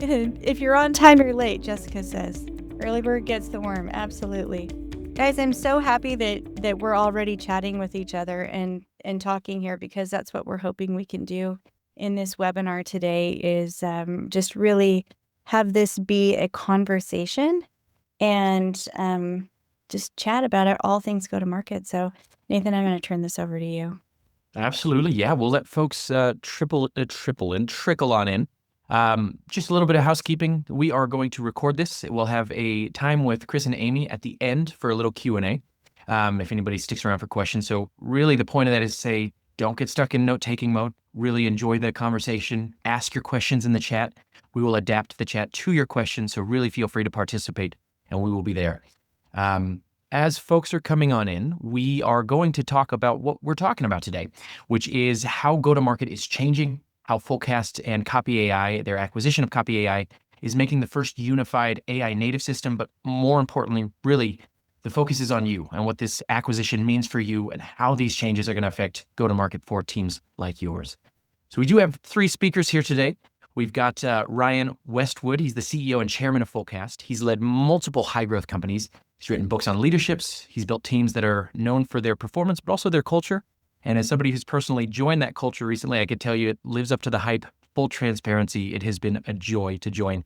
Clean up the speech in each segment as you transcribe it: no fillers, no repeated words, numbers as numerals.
If you're on time, you're late, Jessica says. Early bird gets the worm. Absolutely. Guys, I'm so happy that we're already chatting with each other and talking here, because that's what we're hoping we can do in this webinar today, is just really have this be a conversation and just chat about it, all things go to market. So Nathan, I'm going to turn this over to you. Absolutely. Yeah, we'll let folks trickle on in. Just a little bit of housekeeping. We are going to record this. We'll have a time with Chris and Amy at the end for a little Q&A, if anybody sticks around for questions. So really the point of that is to say, don't get stuck in note-taking mode. Really enjoy the conversation. Ask your questions in the chat. We will adapt the chat to your questions, so really feel free to participate, and we will be there. As folks are coming on in, we are going to talk about what we're talking about today, which is how go-to-market is changing, how Fullcast and Copy AI, their acquisition of Copy AI, is making the first unified AI native system, but more importantly, really, the focus is on you and what this acquisition means for you and how these changes are going to affect go-to-market for teams like yours. So we do have 3 speakers here today. We've got Ryan Westwood. He's the CEO and chairman of Fullcast. He's led multiple high-growth companies. He's written books on leaderships. He's built teams that are known for their performance, but also their culture. And as somebody who's personally joined that culture recently, I could tell you it lives up to the hype. Full transparency, it has been a joy to join.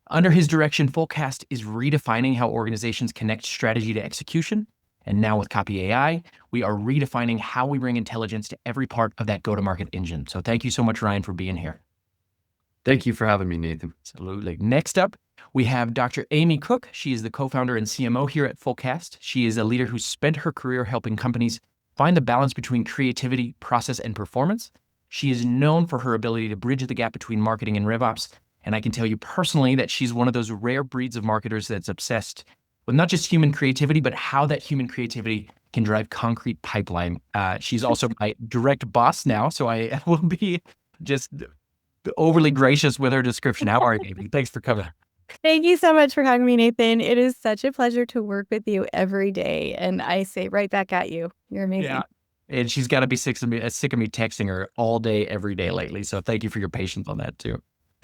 Under his direction, Fullcast is redefining how organizations connect strategy to execution. And now with Copy AI, we are redefining how we bring intelligence to every part of that go-to-market engine. So thank you so much, Ryan, for being here. Thank you for having me, Nathan. Absolutely. Next up, we have Dr. Amy Cook. She is the co-founder and CMO here at Fullcast. She is a leader who spent her career helping companies find the balance between creativity, process, and performance. She is known for her ability to bridge the gap between marketing and RevOps. And I can tell you personally that she's one of those rare breeds of marketers that's obsessed with not just human creativity, but how that human creativity can drive concrete pipeline. She's also my direct boss now, so I will be just overly gracious with her description. How are you, Amy? Thanks for coming. Thank you so much for having me, Nathan. It is such a pleasure to work with you every day. And I say right back at you. You're amazing. Yeah. And she's got to be sick of me texting her all day, every day lately. So thank you for your patience on that too.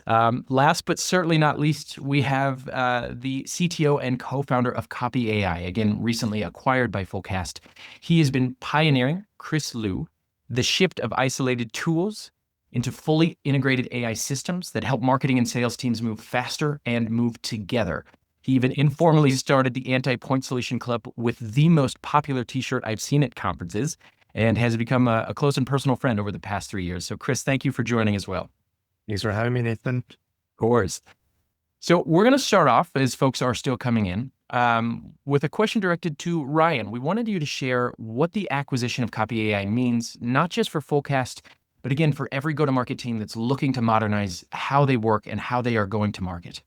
Last but certainly not least, we have the CTO and co-founder of Copy AI, again, recently acquired by Fullcast. He has been pioneering, Chris Liu, the shift of isolated tools into fully integrated AI systems that help marketing and sales teams move faster and move together. He even informally started the Anti-Point Solution Club with the most popular t-shirt I've seen at conferences and has become a close and personal friend over the past 3 years. So Chris, thank you for joining as well. Thanks for having me, Nathan. Of course. So we're going to start off, as folks are still coming in, with a question directed to Ryan. We wanted you to share what the acquisition of Copy AI means, not just for Fullcast, but again, for every go-to-market team that's looking to modernize how they work and how they are going to market.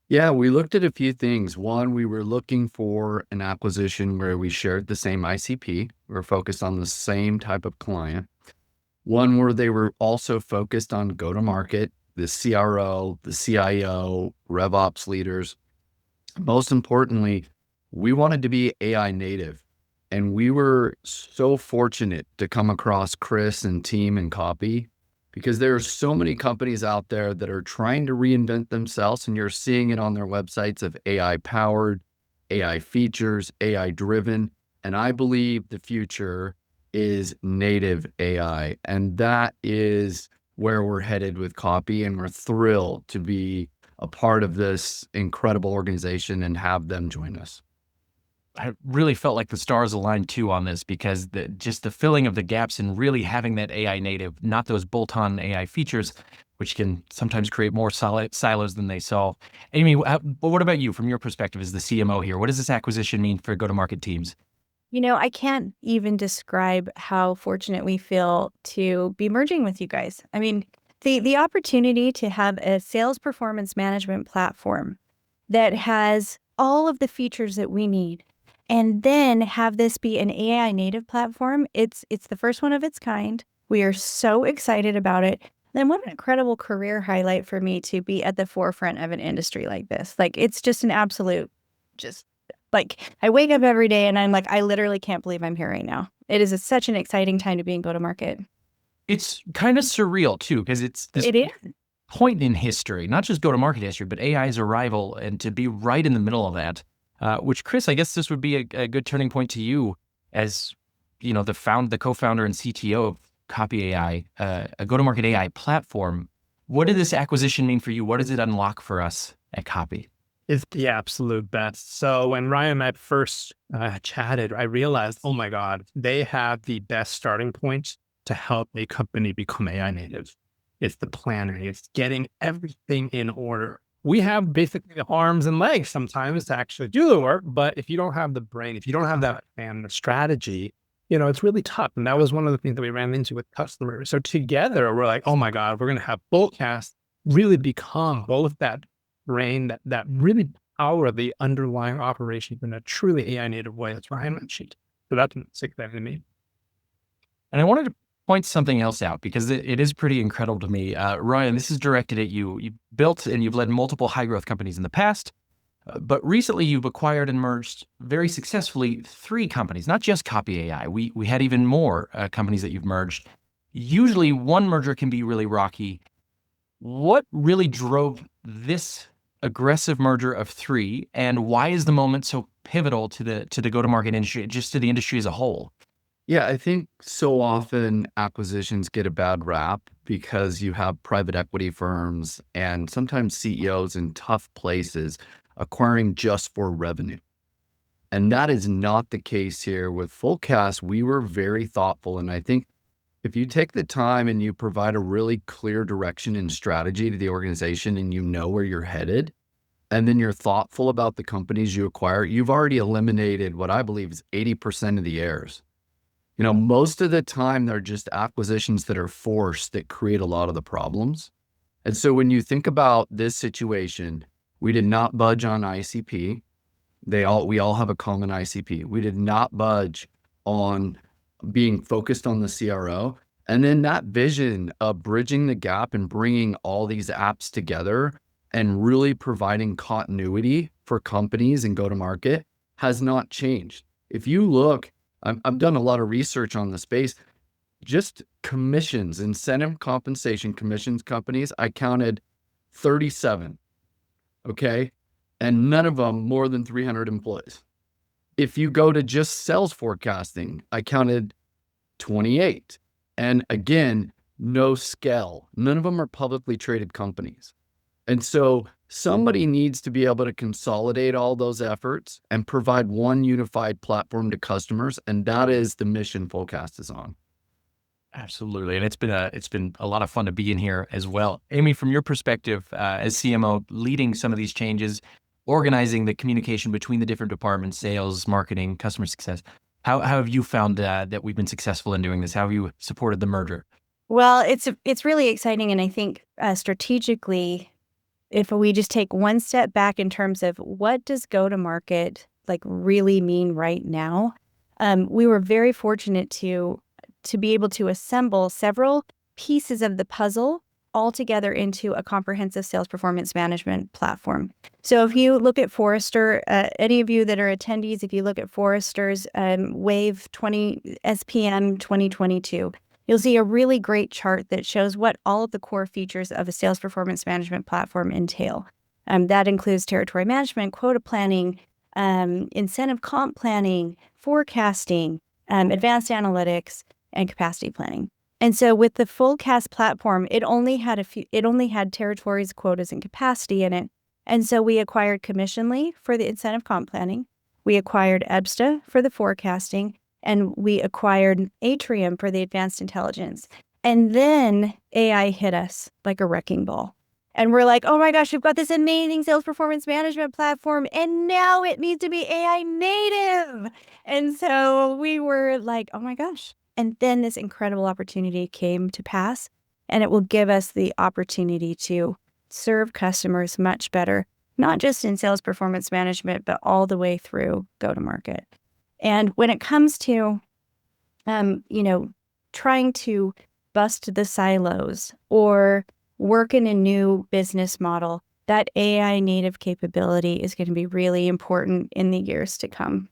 Yeah, we looked at a few things. One, we were looking for an acquisition where we shared the same ICP. We were focused on the same type of client. One where they were also focused on go-to-market, the CRO, the CIO, RevOps leaders. Most importantly, we wanted to be AI native. And we were so fortunate to come across Chris and team and Copy, because there are so many companies out there that are trying to reinvent themselves, and you're seeing it on their websites of AI powered, AI features, AI driven. And I believe the future is native AI. And that is where we're headed with Copy. And we're thrilled to be a part of this incredible organization and have them join us. I really felt like the stars aligned too on this, because just the filling of the gaps and really having that AI native, not those bolt-on AI features, which can sometimes create more silos than they solve. Amy, what about you from your perspective as the CMO here? What does this acquisition mean for go-to-market teams? You know, I can't even describe how fortunate we feel to be merging with you guys. I mean, the opportunity to have a sales performance management platform that has all of the features that we need, and then have this be an AI native platform. It's the first one of its kind. We are so excited about it. Then what an incredible career highlight for me to be at the forefront of an industry like this. Like, it's just an absolute, just like, I wake up every day and I'm like, I literally can't believe I'm here right now. It is such an exciting time to be in go-to-market. It's kind of surreal too, because it's this It is. point in history, not just go-to-market history, but AI's arrival, and to be right in the middle of that, which, Chris, I guess this would be a good turning point to you as, the co-founder and CTO of Copy AI, a go-to-market AI platform. What did this acquisition mean for you? What does it unlock for us at Copy? It's the absolute best. So when Ryan and I first chatted, I realized, oh my God, they have the best starting point to help a company become AI native. It's the planning, it's getting everything in order. We have basically the arms and legs sometimes to actually do the work, but if you don't have the brain, if you don't have that plan, the strategy, it's really tough. And that was one of the things that we ran into with customers. So together we're like, oh my God, we're going to have Fullcast really become both that brain that really power the underlying operation in a truly AI native way. That's Ryan mentioned. So that's exciting to me. And I wanted to point something else out because it is pretty incredible to me. Ryan, this is directed at you. You've built and you've led multiple high growth companies in the past, but recently you've acquired and merged very successfully 3 companies, not just Copy AI. We had even more companies that you've merged. Usually one merger can be really rocky. What really drove this aggressive merger of 3, and why is the moment so pivotal to the go-to-market industry, just to the industry as a whole? Yeah, I think so often acquisitions get a bad rap because you have private equity firms and sometimes CEOs in tough places acquiring just for revenue. And that is not the case here with Fullcast. We were very thoughtful. And I think if you take the time and you provide a really clear direction and strategy to the organization and you know where you're headed, and then you're thoughtful about the companies you acquire, you've already eliminated what I believe is 80% of the errors. Most of the time they're just acquisitions that are forced that create a lot of the problems. And so when you think about this situation, we did not budge on ICP. We all have a common ICP. We did not budge on being focused on the CRO. And then that vision of bridging the gap and bringing all these apps together and really providing continuity for companies and go to market has not changed. If you look, I've done a lot of research on the space, just commissions, incentive compensation commissions companies, I counted 37, okay? And none of them more than 300 employees. If you go to just sales forecasting, I counted 28. And again, no scale. None of them are publicly traded companies. And so somebody needs to be able to consolidate all those efforts and provide one unified platform to customers. And that is the mission Fullcast is on. Absolutely. And it's been a lot of fun to be in here as well. Amy, from your perspective as CMO, leading some of these changes, organizing the communication between the different departments, sales, marketing, customer success, how have you found that we've been successful in doing this? How have you supported the merger? Well, it's really exciting. And I think strategically, if we just take one step back in terms of what does go-to-market really mean right now, we were very fortunate to be able to assemble several pieces of the puzzle all together into a comprehensive sales performance management platform. So if you look at Forrester, any of you that are attendees, if you look at Forrester's Wave 20 SPM 2022, you'll see a really great chart that shows what all of the core features of a sales performance management platform entail. That includes territory management, quota planning, incentive comp planning, forecasting, advanced analytics, and capacity planning. And so with the Fullcast platform, it only had territories, quotas, and capacity in it. And so we acquired Commissionly for the incentive comp planning. We acquired EBSTA for the forecasting. And we acquired Atrium for the advanced intelligence. And then AI hit us like a wrecking ball. And we're like, oh my gosh, we've got this amazing sales performance management platform, and now it needs to be AI native. And so we were like, oh my gosh. And then this incredible opportunity came to pass, and it will give us the opportunity to serve customers much better, not just in sales performance management, but all the way through go-to-market. And when it comes to, trying to bust the silos or work in a new business model, that AI native capability is going to be really important in the years to come.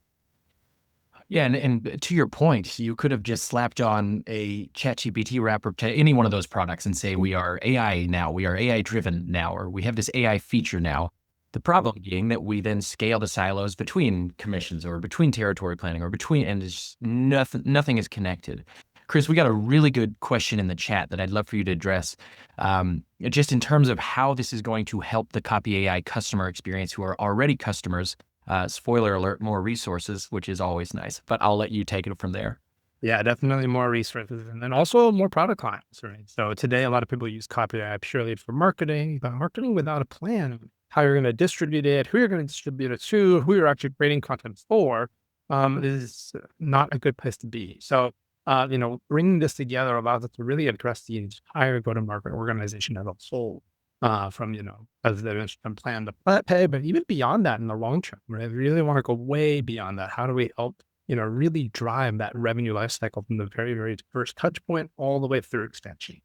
Yeah, and to your point, you could have just slapped on a ChatGPT wrapper to any one of those products and say, we are AI now, we are AI driven now, or we have this AI feature now. The problem being that we then scale the silos between commissions or between territory planning or between, and it's nothing is connected. Chris, we got a really good question in the chat that I'd love for you to address. Just in terms of how this is going to help the Copy AI customer experience who are already customers. Spoiler alert, more resources, which is always nice, but I'll let you take it from there. Yeah, definitely more resources and then also more product lines, right? So today, a lot of people use Copy AI purely for marketing, but marketing without a plan of how you're going to distribute it, who you're going to distribute it to, who you're actually creating content for, is not a good place to be. So, bringing this together allows us to really address the entire go-to-market organization as a whole. From, as they mentioned, plan to pay, but even beyond that in the long term, right? We really want to go way beyond that. How do we help, really drive that revenue lifecycle from the very, very first touch point all the way through expansion?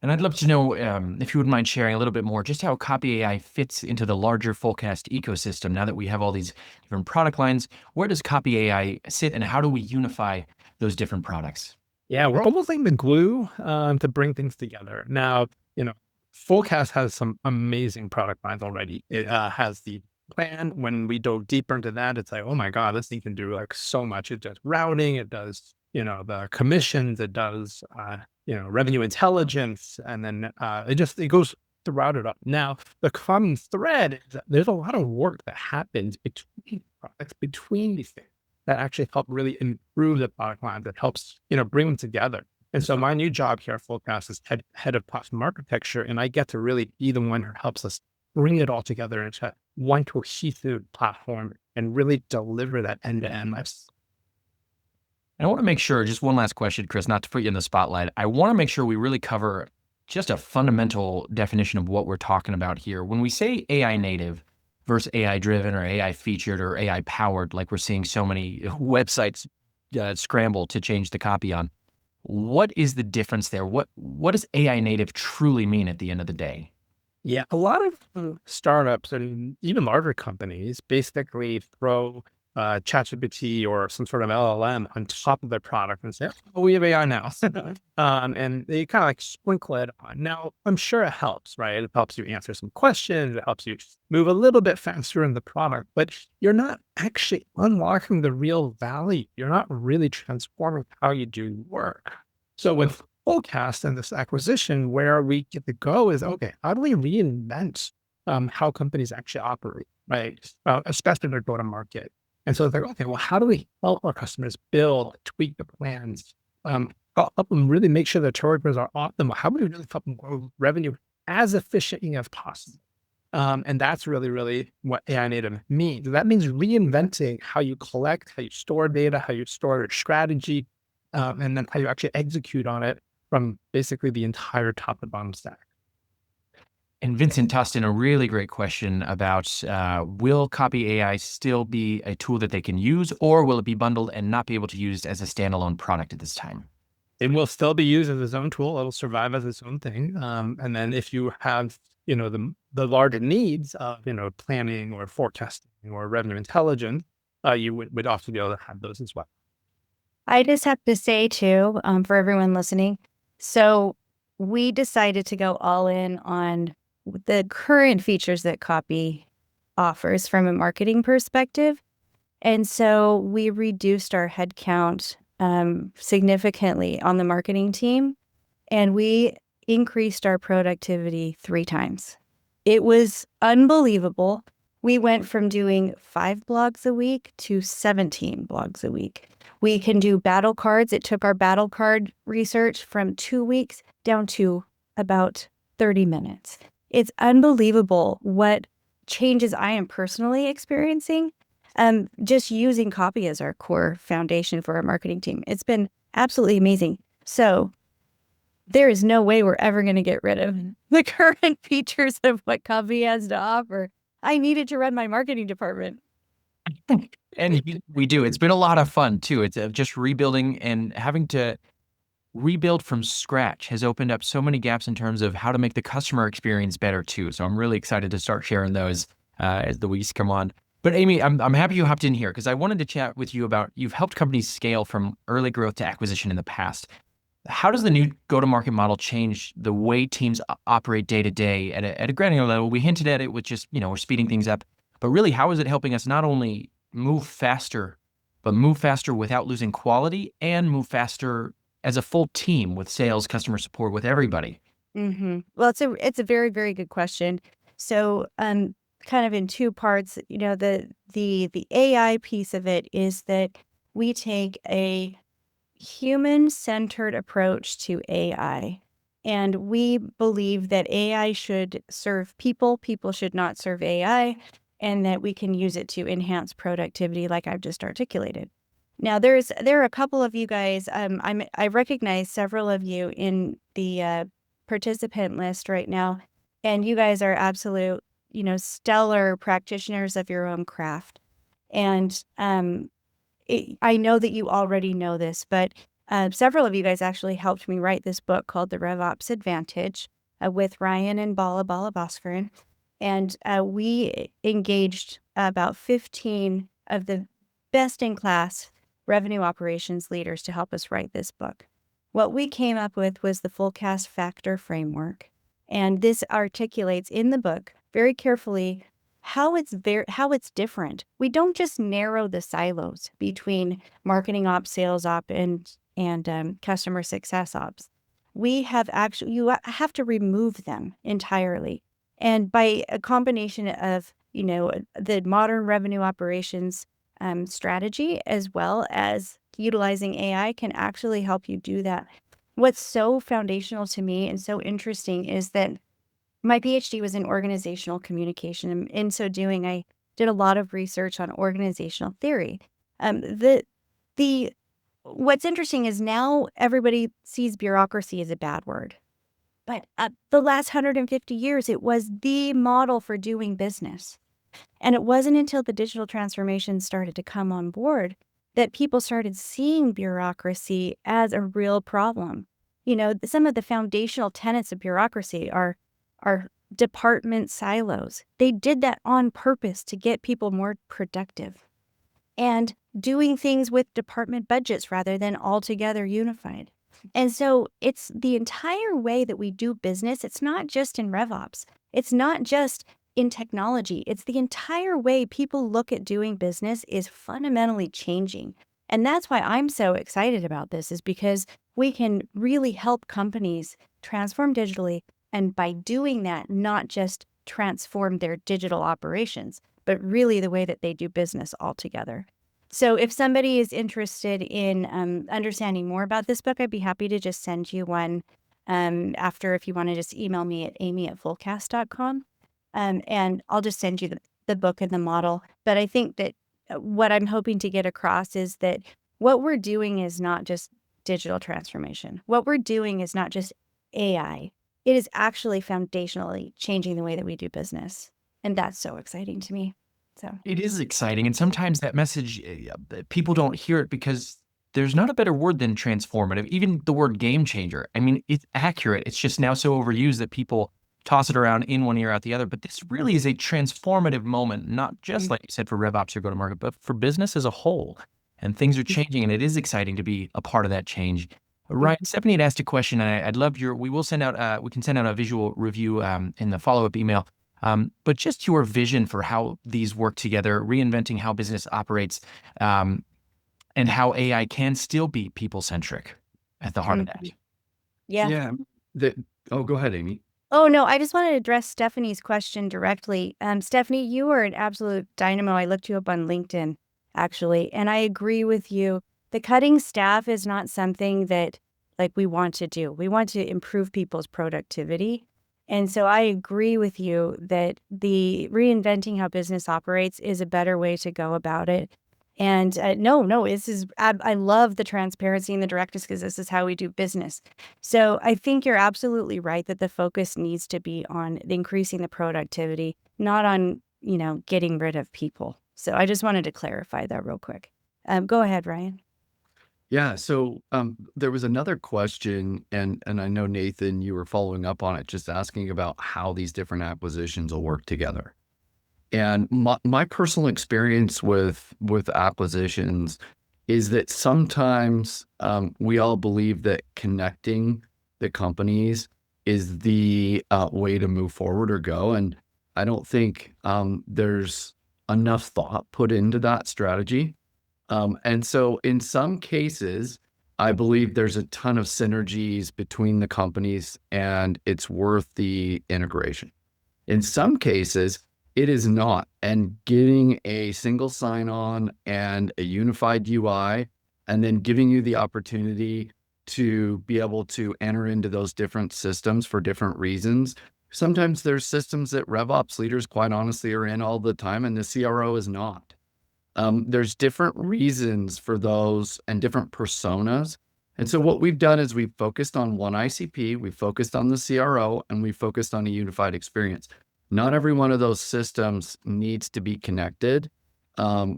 And I'd love to know if you wouldn't mind sharing a little bit more just how Copy AI fits into the larger Fullcast ecosystem. Now that we have all these different product lines, where does Copy AI sit and how do we unify those different products? Yeah, we're almost like the glue to bring things together. Now, Fullcast has some amazing product lines already. It has the plan. When we dove deeper into that, it's like, oh my God, this thing can do like so much. It does routing, it does, the commissions, it does, revenue intelligence, and then it goes throughout it up. Now, the common thread is that there's a lot of work that happens between products, between these things that actually help really improve the product line, that helps, bring them together. And so my new job here at Fullcast is head of platform architecture, and I get to really be the one who helps us bring it all together into one cohesive platform and really deliver that end-to-end life. And I want to make sure, just one last question, Chris, not to put you in the spotlight. I want to make sure we really cover just a fundamental definition of what we're talking about here. When we say AI native versus AI driven or AI featured or AI powered, like we're seeing so many websites scramble to change the copy on, what is the difference there? What does AI native truly mean at the end of the day? Yeah, a lot of startups and even larger companies basically throw ChatGPT or some sort of LLM on top of their product and say, oh, we have AI now. And they kind of like sprinkle it on. Now, I'm sure it helps, right? It helps you answer some questions. It helps you move a little bit faster in the product, but you're not actually unlocking the real value. You're not really transforming how you do work. So with Fullcast and this acquisition, where we get to go is, okay, how do we reinvent how companies actually operate, right? Especially their go-to-market. And so they're, okay, well, how do we help our customers build, tweak the plans, help them really make sure their territories are optimal? How do we really help them grow revenue as efficiently as possible? And that's really, really what AI native means. That means reinventing how you collect, how you store data, how you store your strategy, and then how you actually execute on it from basically the entire top and bottom stack. And Vincent tossed in a really great question about will Copy AI still be a tool that they can use, or will it be bundled and not be able to use as a standalone product at this time? It will still be used as its own tool. It will survive as its own thing. And then if you have, the larger needs of, planning or forecasting or revenue intelligence, you would also be able to have those as well. I just have to say too, for everyone listening, so we decided to go all in on the current features that Copy offers from a marketing perspective. And so we reduced our headcount significantly on the marketing team, and we increased our productivity 3 times. It was unbelievable. We went from doing 5 blogs a week to 17 blogs a week. We can do battle cards. It took our battle card research from 2 weeks down to about 30 minutes. It's unbelievable what changes I am personally experiencing. Just using Copy as our core foundation for our marketing team. It's been absolutely amazing. So there is no way we're ever going to get rid of the current features of what Copy has to offer. I needed to run my marketing department. And we do. It's been a lot of fun too. It's just rebuilding, and having to rebuild from scratch has opened up so many gaps in terms of how to make the customer experience better too. So I'm really excited to start sharing those as the weeks come on. But Amy, I'm happy you hopped in here because I wanted to chat with you about you've helped companies scale from early growth to acquisition in the past. How does the new go-to-market model change the way teams operate day to day at a granular level? We hinted at it with just, we're speeding things up, but really, how is it helping us not only move faster, but move faster without losing quality and move faster as a full team with sales, customer support, with everybody? Well, it's a very, very good question. So, kind of in two parts, the AI piece of it is that we take a human-centered approach to AI. And we believe that AI should serve people, people should not serve AI, and that we can use it to enhance productivity like I've just articulated. Now, there are a couple of you guys, I recognize several of you in the participant list right now, and you guys are absolute, stellar practitioners of your own craft. And I know that you already know this, but several of you guys actually helped me write this book called The RevOps Advantage with Ryan and Bala Bhaskaran. And we engaged about 15 of the best-in-class revenue operations leaders to help us write this book. What we came up with was the Fullcast factor framework. And this articulates in the book very carefully how it's different. We don't just narrow the silos between marketing ops, sales ops, and customer success ops. You have to remove them entirely. And by a combination of, the modern revenue operations strategy, as well as utilizing AI, can actually help you do that. What's so foundational to me and so interesting is that my PhD was in organizational communication. And in so doing, I did a lot of research on organizational theory. What's interesting is now everybody sees bureaucracy as a bad word. But the last 150 years, it was the model for doing business. And it wasn't until the digital transformation started to come on board that people started seeing bureaucracy as a real problem. Some of the foundational tenets of bureaucracy are department silos. They did that on purpose to get people more productive and doing things with department budgets rather than all together unified. And so it's the entire way that we do business. It's not just in RevOps. It's not just in technology. It's the entire way people look at doing business is fundamentally changing. And that's why I'm so excited about this, is because we can really help companies transform digitally. And by doing that, not just transform their digital operations, but really the way that they do business altogether. So if somebody is interested in understanding more about this book, I'd be happy to just send you one after, if you want to just email me at amy@fullcast.com. And I'll just send you the book and the model. But I think that what I'm hoping to get across is that what we're doing is not just digital transformation. What we're doing is not just AI. It is actually foundationally changing the way that we do business. And that's so exciting to me. So It is exciting. And sometimes that message, people don't hear it because there's not a better word than transformative. Even the word game changer. I mean, it's accurate. It's just now so overused that people toss it around in one ear out the other. But this really is a transformative moment, not just like you said for RevOps or go-to-market, but for business as a whole. And things are changing, and it is exciting to be a part of that change. Ryan, Stephanie had asked a question, and I'd love we can send out a visual review in the follow-up email. But just your vision for how these work together, reinventing how business operates, and how AI can still be people-centric at the heart of that. yeah. Go ahead, Amy. Oh, no, I just want to address Stephanie's question directly. Stephanie, you are an absolute dynamo. I looked you up on LinkedIn, actually, and I agree with you. The cutting staff is not something that we want to do. We want to improve people's productivity. And so I agree with you that the reinventing how business operates is a better way to go about it. And I love the transparency and the directness, because this is how we do business. So I think you're absolutely right that the focus needs to be on increasing the productivity, not on, getting rid of people. So I just wanted to clarify that real quick. Go ahead, Ryan. Yeah. So there was another question, and I know, Nathan, you were following up on it, just asking about how these different acquisitions will work together. And my personal experience with acquisitions is that sometimes we all believe that connecting the companies is the way to move forward or go. And I don't think there's enough thought put into that strategy. And so in some cases, I believe there's a ton of synergies between the companies and it's worth the integration. In some cases, it is not. And getting a single sign-on and a unified UI, and then giving you the opportunity to be able to enter into those different systems for different reasons. Sometimes there's systems that RevOps leaders, quite honestly, are in all the time, and the CRO is not. There's different reasons for those and different personas. And so what we've done is we've focused on one ICP, we've focused on the CRO, and we focused on a unified experience. Not every one of those systems needs to be connected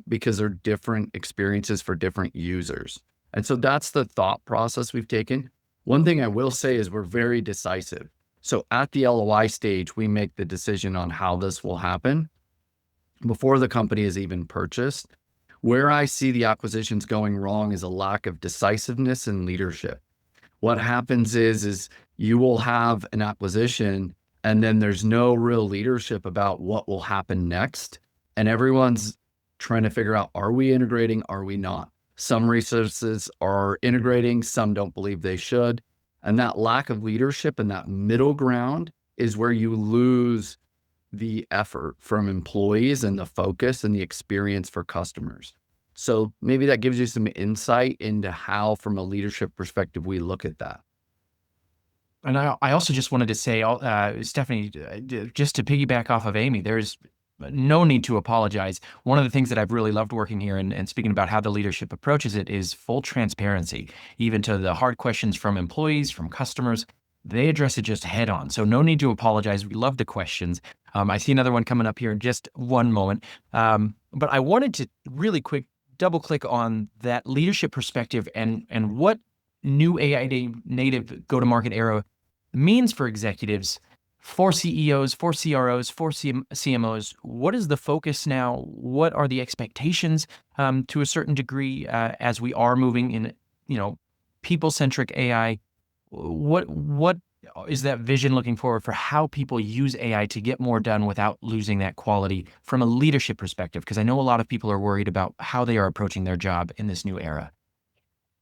because they're different experiences for different users. And so that's the thought process we've taken. One thing I will say is we're very decisive. So at the LOI stage, we make the decision on how this will happen before the company is even purchased. Where I see the acquisitions going wrong is a lack of decisiveness and leadership. What happens is you will have an acquisition and then there's no real leadership about what will happen next. And everyone's trying to figure out, are we integrating? Are we not? Some resources are integrating, some don't believe they should. And that lack of leadership and that middle ground is where you lose the effort from employees and the focus and the experience for customers. So maybe that gives you some insight into how, from a leadership perspective, we look at that. And I also just wanted to say, Stephanie, just to piggyback off of Amy, there's no need to apologize. One of the things that I've really loved working here and speaking about how the leadership approaches it is full transparency, even to the hard questions from employees, from customers. They address it just head on. So no need to apologize. We love the questions. I see another one coming up here in just one moment. But I wanted to really quick double click on that leadership perspective and what new AI native go-to-market era means for executives, for CEOs, for CROs, for CMOs. What is the focus now? What are the expectations to a certain degree as we are moving in, people-centric AI? What is that vision looking forward for how people use AI to get more done without losing that quality from a leadership perspective? Because I know a lot of people are worried about how they are approaching their job in this new era.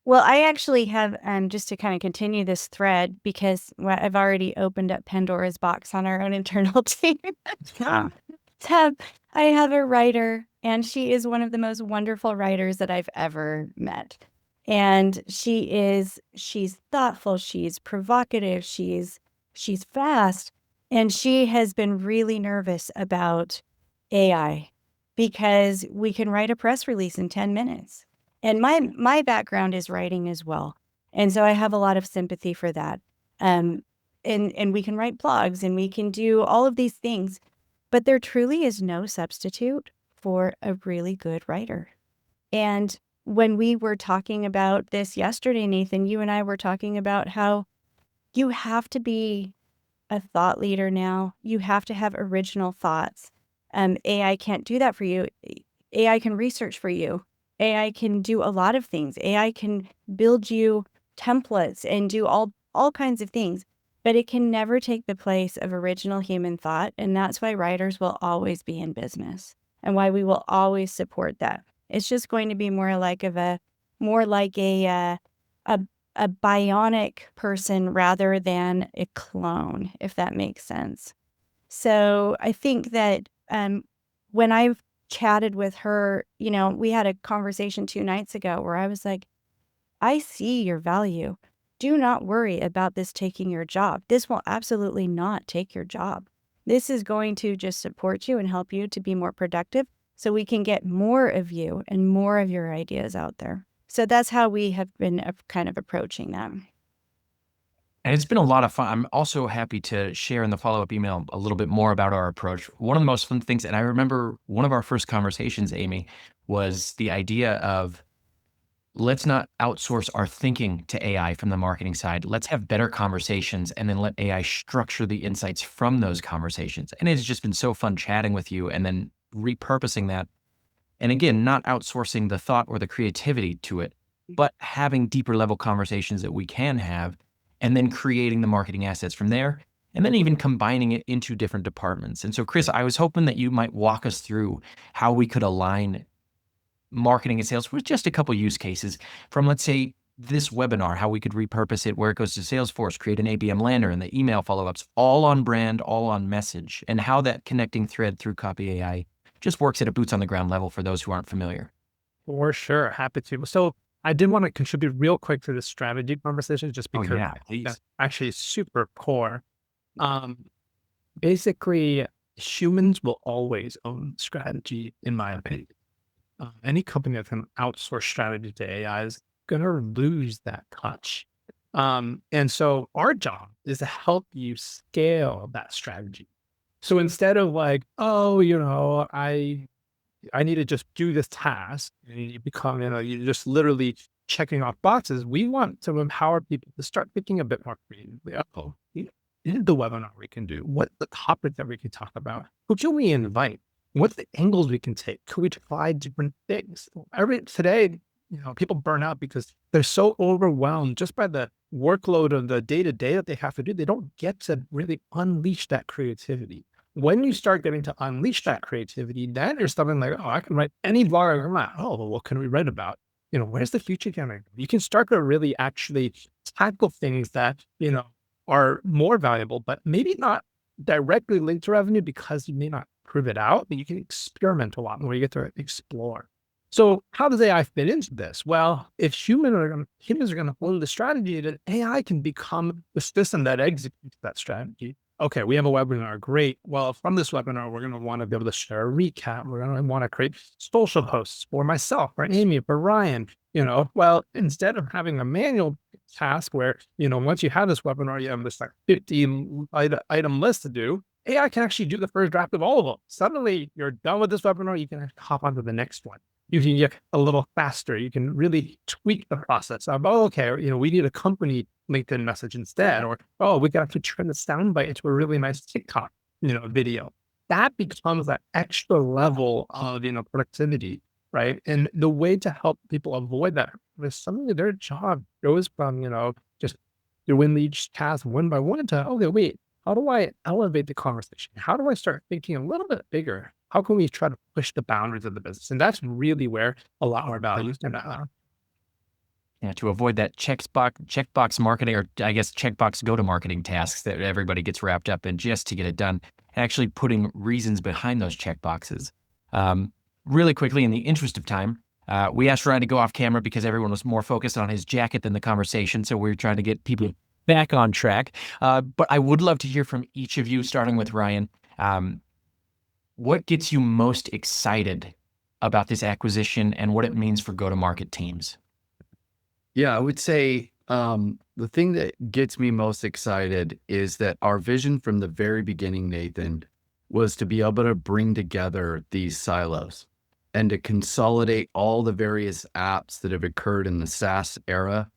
Well, I actually have, just to kind of continue this thread, because I've already opened up Pandora's box on our own internal team. Yeah. I have a writer, and she is one of the most wonderful writers that I've ever met. And she's thoughtful, she's provocative, she's fast, and she has been really nervous about AI because we can write a press release in 10 minutes. And my background is writing as well. And so I have a lot of sympathy for that. And we can write blogs and we can do all of these things, but there truly is no substitute for a really good writer. And when we were talking about this yesterday, Nathan, you and I were talking about how you have to be a thought leader now. You have to have original thoughts. AI can't do that for you. AI can research for you. AI can do a lot of things. AI can build you templates and do all kinds of things, but it can never take the place of original human thought. And that's why writers will always be in business and why we will always support that. It's just going to be more like a bionic person rather than a clone, if that makes sense. So I think that when I've chatted with her, we had a conversation 2 nights ago where I was like, I see your value. Do not worry about this taking your job. This will absolutely not take your job. This is going to just support you and help you to be more productive so we can get more of you and more of your ideas out there. So that's how we have been kind of approaching them. And it's been a lot of fun. I'm also happy to share in the follow-up email a little bit more about our approach. One of the most fun things, and I remember one of our first conversations, Amy, was the idea of let's not outsource our thinking to AI from the marketing side. Let's have better conversations and then let AI structure the insights from those conversations. And it's just been so fun chatting with you and then repurposing that. And again, not outsourcing the thought or the creativity to it, but having deeper level conversations that we can have, and then creating the marketing assets from there, and then even combining it into different departments. And so, Chris, I was hoping that you might walk us through how we could align marketing and sales with just a couple use cases from, let's say, this webinar, how we could repurpose it where it goes to Salesforce, create an ABM lander and the email follow-ups, all on brand, all on message, and how that connecting thread through Copy AI just works at a boots on the ground level for those who aren't familiar. For sure. Happy to. So I did want to contribute real quick to this strategy conversation just because Please. that's actually super core. Basically, humans will always own strategy, in my opinion. Any company that can outsource strategy to AI is going to lose that touch. And so our job is to help you scale that strategy. So instead of like, oh, I need to just do this task, and you become, you're just literally checking off boxes. We want to empower people to start thinking a bit more creatively. Oh, in the webinar we can do, what the topic that we can talk about, who can we invite, what the angles we can take, could we try different things? Today, people burn out because they're so overwhelmed just by the workload of the day-to-day that they have to do. They don't get to really unleash that creativity. When you start getting to unleash that creativity, then you're something like, oh, I can write any blog I want. Oh, well, what can we write about? Where's the future coming? You can start to really actually tackle things that, are more valuable, but maybe not directly linked to revenue because you may not prove it out, but you can experiment a lot more. You get to explore. So how does AI fit into this? Well, if humans are going to follow the strategy, then AI can become the system that executes that strategy. Okay, we have a webinar. Great. Well, from this webinar, we're going to want to be able to share a recap. We're going to want to create social posts for myself, for Amy, for Ryan. Well, instead of having a manual task where, once you have this webinar, you have this like 50 item list to do, AI can actually do the first draft of all of them. Suddenly you're done with this webinar. You can hop onto the next one. You can get a little faster. You can really tweak the process of, we need a company LinkedIn message instead, or, we got to turn the soundbite into a really nice TikTok, video. That becomes that extra level of, productivity, right? And the way to help people avoid that is suddenly their job goes from, just doing each task one by one to, okay, wait, how do I elevate the conversation? How do I start thinking a little bit bigger? How can we try to push the boundaries of the business? And that's really where a lot more value is going to Yeah, to avoid that checkbox marketing, or I guess checkbox go-to-marketing tasks that everybody gets wrapped up in just to get it done, actually putting reasons behind those checkboxes. Really quickly, in the interest of time, we asked Ryan to go off camera because everyone was more focused on his jacket than the conversation, so we're trying to get people back on track. But I would love to hear from each of you, starting with Ryan. What gets you most excited about this acquisition and what it means for go-to-market teams? Yeah, I would say the thing that gets me most excited is that our vision from the very beginning, Nathan, was to be able to bring together these silos and to consolidate all the various apps that have occurred in the SaaS era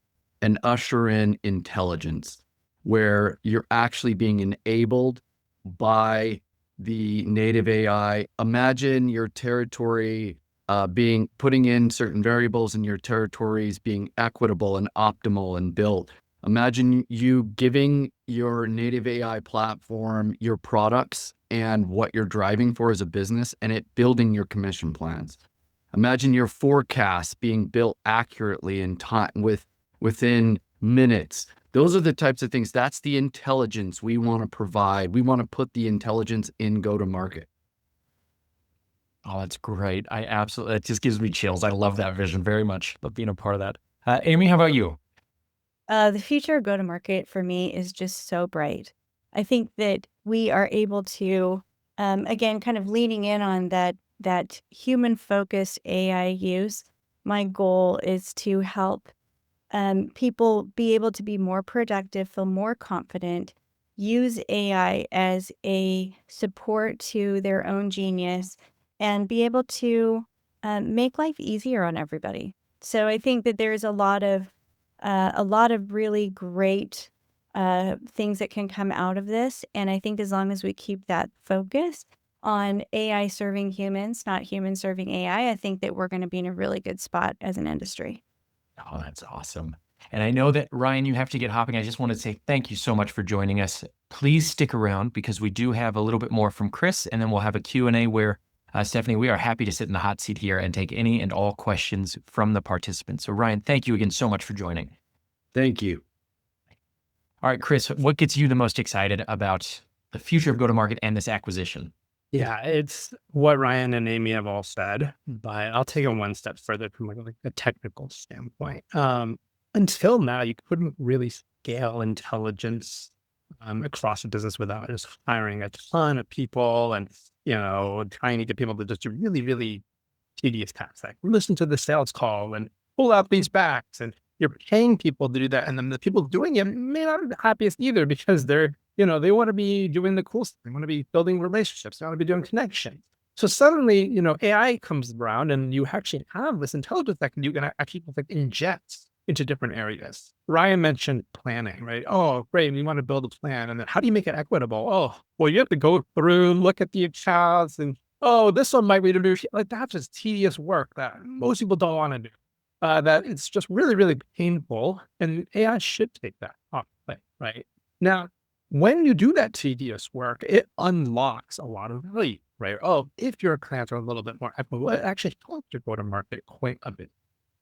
and usher in intelligence, where you're actually being enabled by the native AI. Imagine your territory putting in certain variables in your territories being equitable and optimal and built. Imagine you giving your native AI platform your products and what you're driving for as a business, and it building your commission plans. Imagine your forecasts being built accurately in time within minutes. Those are the types of things. That's the intelligence we want to provide. We want to put the intelligence in go-to-market. Oh, that's great. It just gives me chills. I love that vision very much. Love being a part of that. Amy, how about you? The future of go-to-market for me is just so bright. I think that we are able to, again, kind of leaning in on that human-focused AI use. My goal is to help people be able to be more productive, feel more confident, use AI as a support to their own genius, and be able to make life easier on everybody. So I think that there's a lot of really great things that can come out of this. And I think as long as we keep that focus, on AI serving humans, not humans serving AI, I think that we're going to be in a really good spot as an industry. Oh, that's awesome. And I know that, Ryan, you have to get hopping. I just want to say thank you so much for joining us. Please stick around because we do have a little bit more from Chris, and then we'll have a Q&A where, Stephanie, we are happy to sit in the hot seat here and take any and all questions from the participants. So, Ryan, thank you again so much for joining. Thank you. All right, Chris, what gets you the most excited about the future of go-to-market and this acquisition? Yeah, it's what Ryan and Amy have all said, but I'll take it one step further from like a technical standpoint. Until now, you couldn't really scale intelligence across a business without just hiring a ton of people and, trying to get people to just do really, really tedious tasks, like listen to the sales call and pull out these backs. And you're paying people to do that. And then the people doing it may not be the happiest either because they want to be doing the cool stuff. They want to be building relationships. They want to be doing connections. So suddenly, AI comes around and you actually have this intelligence that you can actually like inject into different areas. Ryan mentioned planning, right? Oh, great. We want to build a plan. And then how do you make it equitable? Oh, well, you have to go through, look at the accounts and, oh, this one might be to do, like that's just tedious work that most people don't want to do. That it's just really, really painful. And AI should take that off the plate, right? Now, when you do that tedious work, it unlocks a lot of value, right? Oh, if your clients are a little bit more equitable, it actually helps your go-to-market quite a bit.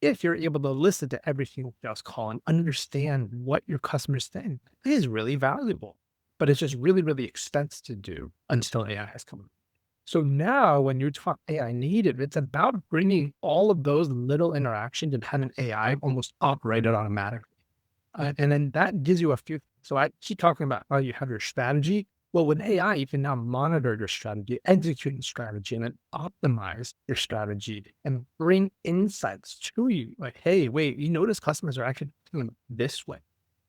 If you're able to listen to every single sales call and understand what your customers saying, it is really valuable, but it's just really, really expensive to do until AI has come. So now when you talk AI native, it's about bringing all of those little interactions and having AI almost operated automatically. And then that gives you a few. So I keep talking about how you have your strategy. Well, with AI, you can now monitor your strategy, execute your strategy, and then optimize your strategy and bring insights to you. Like, hey, wait, you notice customers are actually doing this way.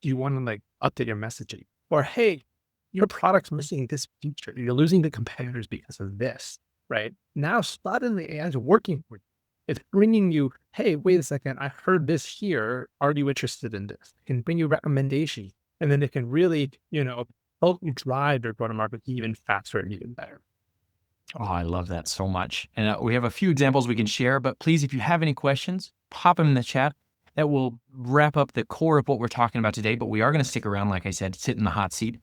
Do you want to like update your messaging? Or, hey, your product's missing this feature. You're losing the competitors because of this, right? Now, suddenly AI is working for you. It's bringing you, hey, wait a second, I heard this here. Are you interested in this? It can bring you recommendations. And then it can really, help you drive your go-to-market even faster and even better. Oh, I love that so much. And we have a few examples we can share, but please, if you have any questions, pop them in the chat. That will wrap up the core of what we're talking about today, but we are going to stick around, like I said, sit in the hot seat.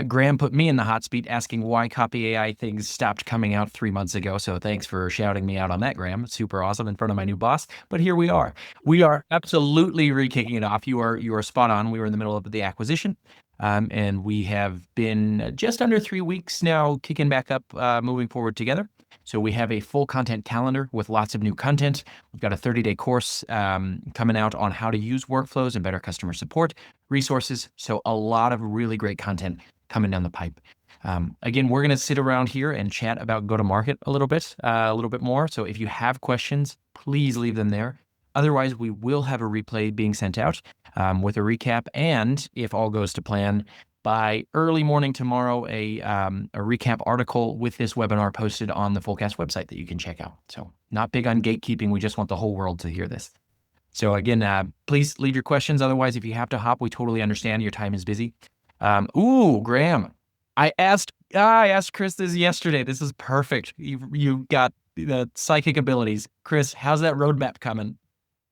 Graham put me in the hot seat asking why Copy AI things stopped coming out 3 months ago. So thanks for shouting me out on that, Graham. It's super awesome in front of my new boss. But here we are. We are absolutely re-kicking it off. You are spot on. We were in the middle of the acquisition. And we have been just under 3 weeks now kicking back up, moving forward together. So we have a full content calendar with lots of new content. We've got a 30-day course coming out on how to use workflows and better customer support resources. So a lot of really great content coming down the pipe. Again, we're going to sit around here and chat about go-to-market a little bit more. So if you have questions, please leave them there. Otherwise, we will have a replay being sent out with a recap. And if all goes to plan, by early morning tomorrow, a recap article with this webinar posted on the Fullcast website that you can check out. So not big on gatekeeping. We just want the whole world to hear this. So again, please leave your questions. Otherwise, if you have to hop, we totally understand. Your time is busy. Graham, I asked Chris this yesterday. This is perfect. You got the psychic abilities. Chris, how's that roadmap coming?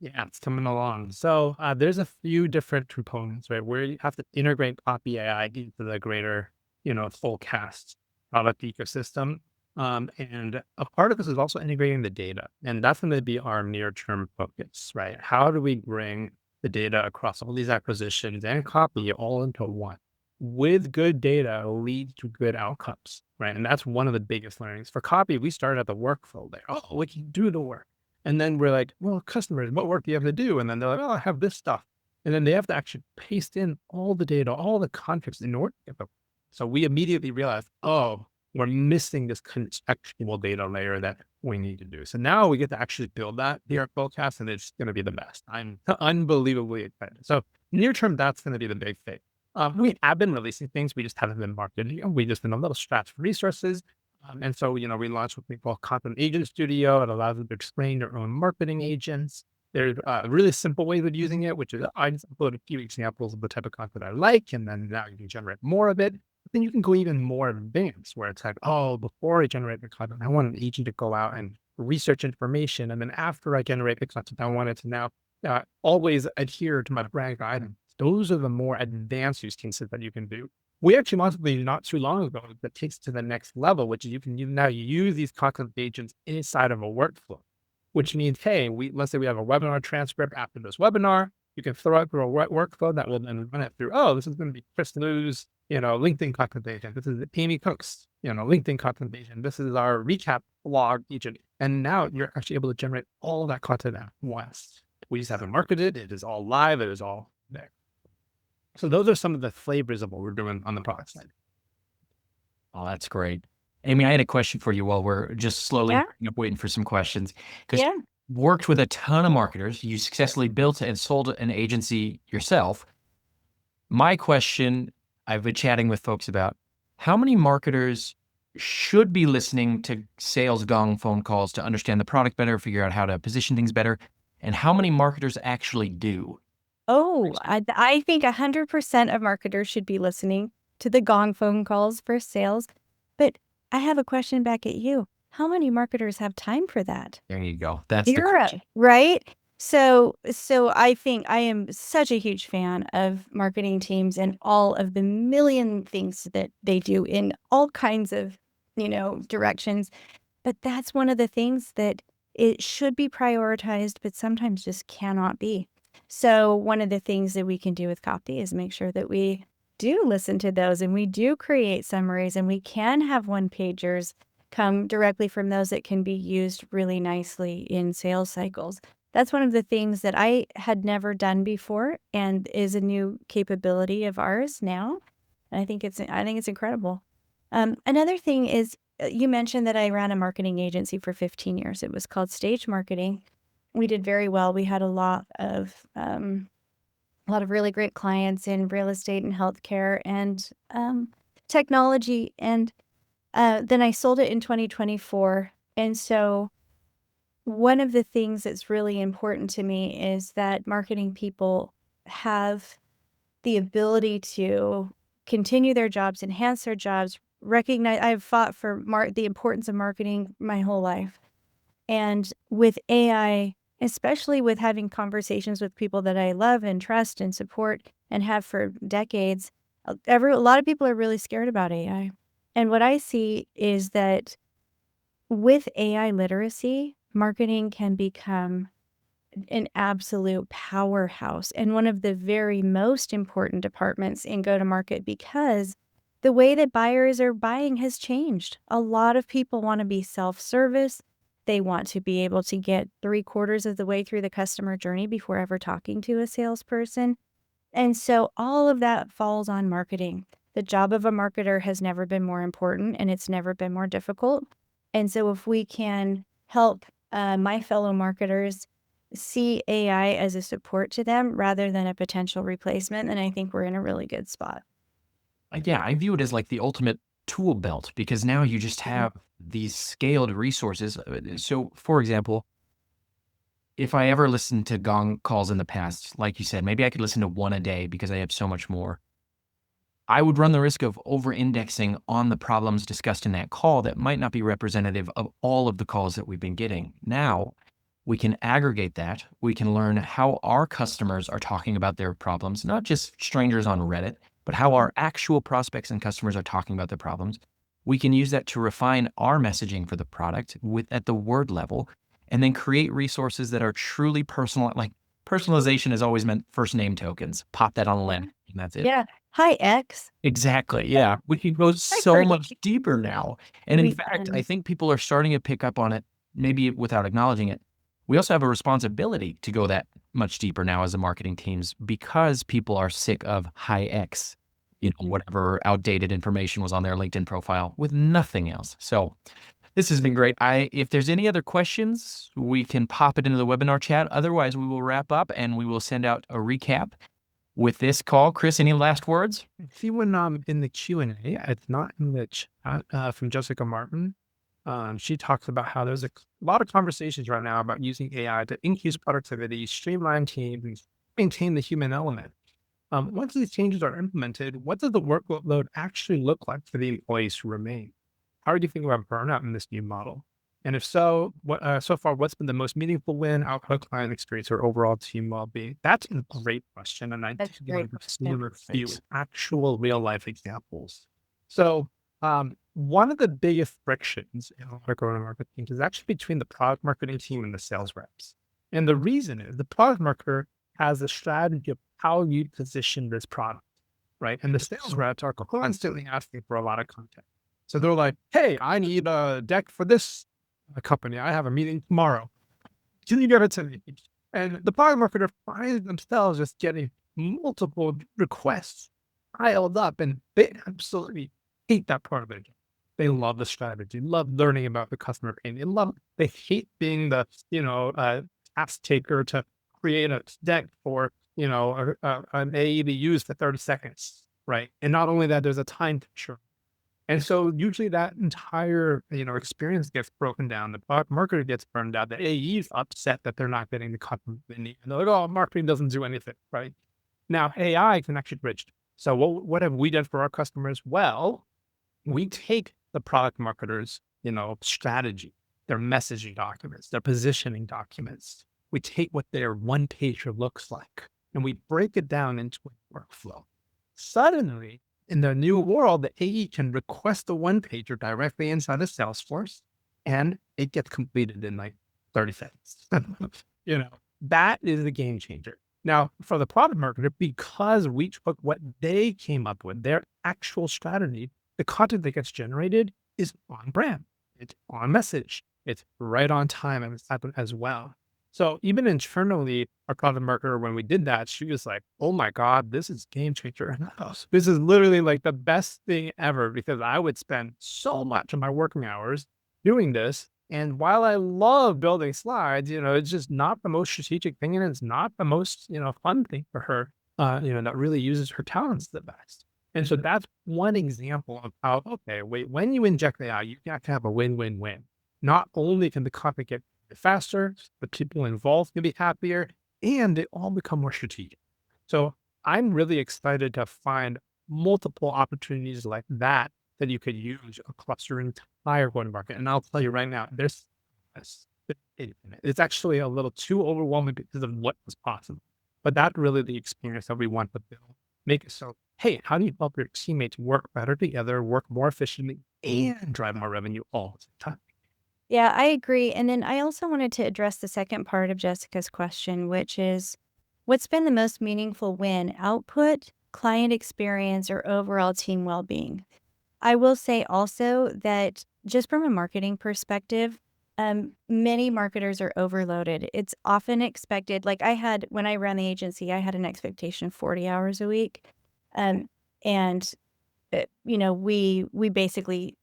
Yeah, it's coming along. So there's a few different components, right? Where you have to integrate Copy AI into the greater, Fullcast product ecosystem. And a part of this is also integrating the data. And that's going to be our near-term focus, right? How do we bring the data across all these acquisitions and Copy all into one? With good data leads to good outcomes, right? And that's one of the biggest learnings. For Copy, we started at the workflow there. Oh, we can do the work. And then we're like, well, customers, what work do you have to do? And then they're like, oh, I have this stuff. And then they have to actually paste in all the data, all the context in order to get them. So we immediately realized, oh, we're missing this contextual data layer that we need to do. So now we get to actually build that here at Fullcast, and it's going to be the best. I'm unbelievably excited. So near term, that's going to be the big thing. We have been releasing things. We just haven't been marketing. We just been a little strapped for resources. And so, we launched what we call Content Agent Studio. It allows them to explain their own marketing agents. There's really simple ways of using it, which is I just upload a few examples of the type of content I like, and then now you can generate more of it. Then you can go even more advanced where it's like, oh, before I generate the content, I want an agent to go out and research information. And then after I generate the content, I want it to now always adhere to my brand guidance. Those are the more advanced use cases that you can do. We actually launched something not too long ago that takes it to the next level, which is you can now use these content agents inside of a workflow, which means, hey, let's say we have a webinar transcript after this webinar. You can throw it through a workflow that will then run it through. Oh, this is going to be Chris Liu's, LinkedIn content agent. This is Amy Cook's, LinkedIn content agent. This is our recap blog agent. And now you're actually able to generate all of that content at once. We just haven't marketed. It is all live. It is all there. So those are some of the flavors of what we're doing on the product side. Oh, that's great. Amy, I had a question for you while we're just slowly waiting for some questions. Because you worked with a ton of marketers. You successfully built and sold an agency yourself. My question, I've been chatting with folks about, how many marketers should be listening to sales gong phone calls to understand the product better, figure out how to position things better, and how many marketers actually do? Oh, I think 100% of marketers should be listening to the gong phone calls for sales. But I have a question back at you. How many marketers have time for that? There you go. That's the Zero, question. right? So I think I am such a huge fan of marketing teams and all of the million things that they do in all kinds of, directions. But that's one of the things that it should be prioritized, but sometimes just cannot be. So one of the things that we can do with copy is make sure that we do listen to those and we do create summaries and we can have one-pagers come directly from those that can be used really nicely in sales cycles. That's one of the things that I had never done before and is a new capability of ours now. And I think it's incredible. Another thing is you mentioned that I ran a marketing agency for 15 years. It was called Stage Marketing. We did very well. We had a lot of really great clients in real estate and healthcare and technology. And then I sold it in 2024. And so one of the things that's really important to me is that marketing people have the ability to continue their jobs, enhance their jobs, recognize. I've fought for the importance of marketing my whole life. And with AI, especially with having conversations with people that I love and trust and support and have for decades, a lot of people are really scared about AI. And what I see is that with AI literacy, marketing can become an absolute powerhouse and one of the very most important departments in go-to-market because the way that buyers are buying has changed. A lot of people want to be self-service. They want to be able to get 3/4 of the way through the customer journey before ever talking to a salesperson. And so all of that falls on marketing. The job of a marketer has never been more important and it's never been more difficult. And so if we can help my fellow marketers see AI as a support to them rather than a potential replacement, then I think we're in a really good spot. Yeah, I view it as like the ultimate tool belt because now you just have these scaled resources. So, for example, if I ever listened to gong calls in the past, like you said, maybe I could listen to one a day because I have so much more. I would run the risk of over-indexing on the problems discussed in that call that might not be representative of all of the calls that we've been getting. Now, we can aggregate that. We can learn how our customers are talking about their problems, not just strangers on Reddit, but how our actual prospects and customers are talking about their problems. We can use that to refine our messaging for the product at the word level, and then create resources that are truly personal. Like personalization has always meant first name tokens. Pop that on the lens, and that's it. Yeah. Hi, X. Exactly. Yeah. We can go so much deeper now. And in fact, I think people are starting to pick up on it, maybe without acknowledging it. We also have a responsibility to go that much deeper now as the marketing teams because people are sick of high X, whatever outdated information was on their LinkedIn profile with nothing else. So this has been great. If there's any other questions, we can pop it into the webinar chat. Otherwise, we will wrap up and we will send out a recap with this call. Chris, any last words? See, when in the Q&A, it's not in the chat from Jessica Martin. She talks about how there's a lot of conversations right now about using AI to increase productivity, streamline teams, maintain the human element. Once these changes are implemented, what does the workload actually look like for the employees to remain? How do you think about burnout in this new model? And if so, so far, what's been the most meaningful win, output, client experience, or overall team well-being? That's a great question, and I That's a think great we've question. seen a few Thanks. actual real-life examples. So, one of the biggest frictions in our go-to-market teams is actually between the product marketing team and the sales reps. And the reason is the product marketer has a strategy of how you position this product, right? And the sales reps are constantly asking for a lot of content. So they're like, hey, I need a deck for this company. I have a meeting tomorrow. Can you get it to me? And the product marketer finds themselves just getting multiple requests piled up, and they absolutely hate that part of it. They love the strategy, love learning about the customer pain. They hate being the, task taker to create a deck for, an AE to use for 30 seconds, right? And not only that, there's a time pressure. And so usually that entire, experience gets broken down. The product marketer gets burned out. The AE is upset that they're not getting the content they need. And they're like, oh, marketing doesn't do anything, right? Now, AI can actually bridge. So what have we done for our customers? Well, we take the product marketers, strategy, their messaging documents, their positioning documents. We take what their one pager looks like and we break it down into a workflow. Suddenly, in the new world, the AE can request a one pager directly inside of Salesforce and it gets completed in like 30 seconds. That is a game changer. Now, for the product marketer, because we took what they came up with, their actual strategy, the content that gets generated is on brand. It's on message. It's right on time as well. So even internally, our product marketer, when we did that, she was like, oh my God, this is game changer. This is literally like the best thing ever because I would spend so much of my working hours doing this. And while I love building slides, it's just not the most strategic thing. And it's not the most, fun thing for her, that really uses her talents the best. And so that's one example of how, okay, wait, when you inject AI, you have to have a win-win-win. Not only can the content get faster, the people involved can be happier, and they all become more strategic. So I'm really excited to find multiple opportunities like that you could use across your entire go-to-market. And I'll tell you right now, it's actually a little too overwhelming because of what is possible. But that's really the experience that we want to build. Make it so, hey, how do you help your teammates work better together, work more efficiently, and drive more revenue all the time? Yeah, I agree. And then I also wanted to address the second part of Jessica's question, which is what's been the most meaningful win, output, client experience, or overall team well-being? I will say also that just from a marketing perspective, many marketers are overloaded. It's often expected, like when I ran the agency, I had an expectation of 40 hours a week. And, we basically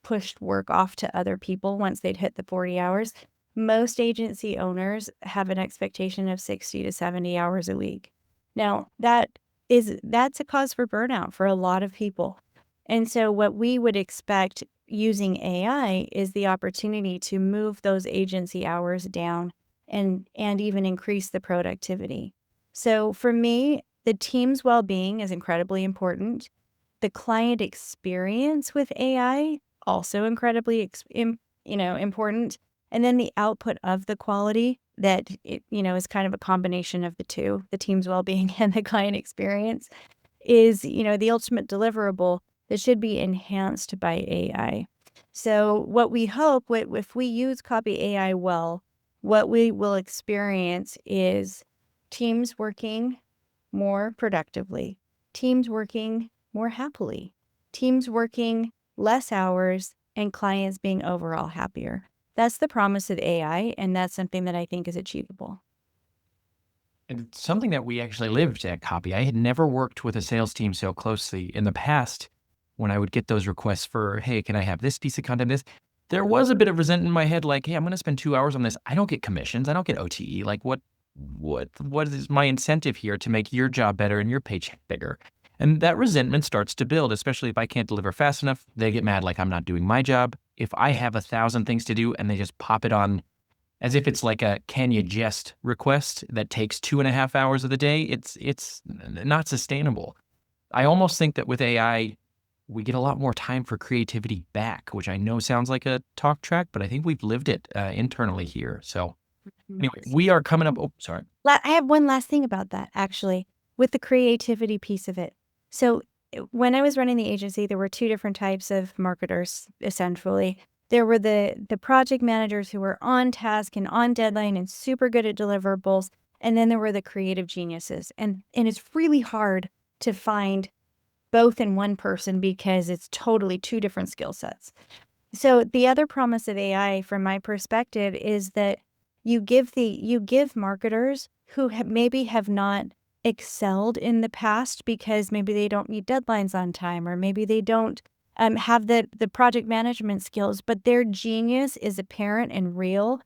pushed work off to other people once they'd hit the 40 hours. Most agency owners have an expectation of 60 to 70 hours a week. Now, that's a cause for burnout for a lot of people. And so what we would expect using AI is the opportunity to move those agency hours down and even increase the productivity. So for me, the team's well-being is incredibly important. The client experience with AI also incredibly important. And then the output of the quality that is kind of a combination of the two, the team's well-being and the client experience is, the ultimate deliverable that should be enhanced by AI. So what we hope, if we use Copy AI well, what we will experience is teams working more productively, teams working more happily, teams working less hours, and clients being overall happier. That's the promise of AI, and that's something that I think is achievable. And it's something that we actually lived at Copy. I had never worked with a sales team so closely. In the past, when I would get those requests for, hey, can I have this piece of content, there was a bit of resentment in my head, like, hey, I'm going to spend 2 hours on this. I don't get commissions. I don't get OTE. Like, what is my incentive here to make your job better and your paycheck bigger? And that resentment starts to build, especially if I can't deliver fast enough. They get mad like I'm not doing my job. If I have 1,000 things to do and they just pop it on as if it's like a can you jest request that takes 2.5 hours of the day. It's not sustainable. I almost think that with AI, we get a lot more time for creativity back, which I know sounds like a talk track, but I think we've lived it internally here. So anyway, we are coming up. Oh, sorry. I have one last thing about that, actually, with the creativity piece of it. So when I was running the agency, there were two different types of marketers, essentially. There were the project managers who were on task and on deadline and super good at deliverables. And then there were the creative geniuses. And it's really hard to find both in one person because it's totally two different skill sets. So the other promise of AI, from my perspective, is that you give marketers who maybe have not excelled in the past because maybe they don't meet deadlines on time, or maybe they don't have the project management skills, but their genius is apparent and real.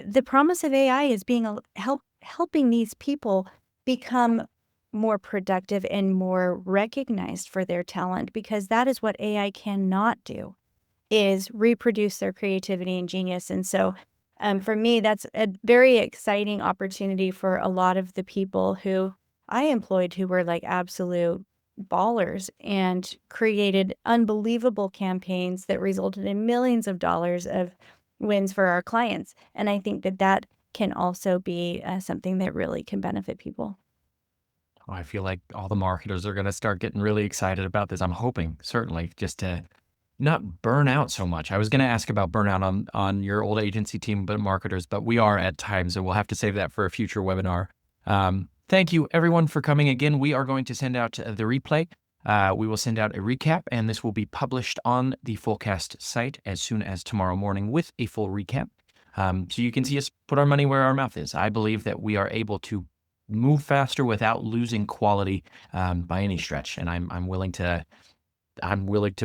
The promise of AI is helping these people become more productive and more recognized for their talent, because that is what AI cannot do, is reproduce their creativity and genius. And so for me, that's a very exciting opportunity for a lot of the people who I employed, who were like absolute ballers and created unbelievable campaigns that resulted in millions of dollars of wins for our clients. And I think that can also be something that really can benefit people. Oh, I feel like all the marketers are going to start getting really excited about this. I'm hoping, certainly, just to not burn out so much. I was going to ask about burnout on your old agency team, but marketers, but we are at times, so we'll have to save that for a future webinar. Thank you, everyone, for coming again. We are going to send out the replay. We will send out a recap, and this will be published on the Fullcast site as soon as tomorrow morning with a full recap. So you can see us put our money where our mouth is. I believe that we are able to move faster without losing quality by any stretch, and I'm willing to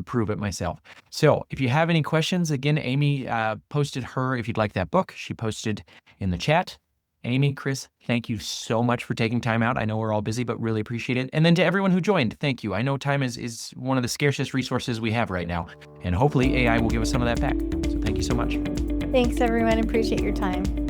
prove it myself. So if you have any questions, again, Amy posted if you'd like that book, she posted in the chat. Amy, Chris, thank you so much for taking time out. I know we're all busy, but really appreciate it. And then to everyone who joined, thank you. I know time is one of the scarcest resources we have right now, and hopefully AI will give us some of that back. So thank you so much. Thanks, everyone. Appreciate your time.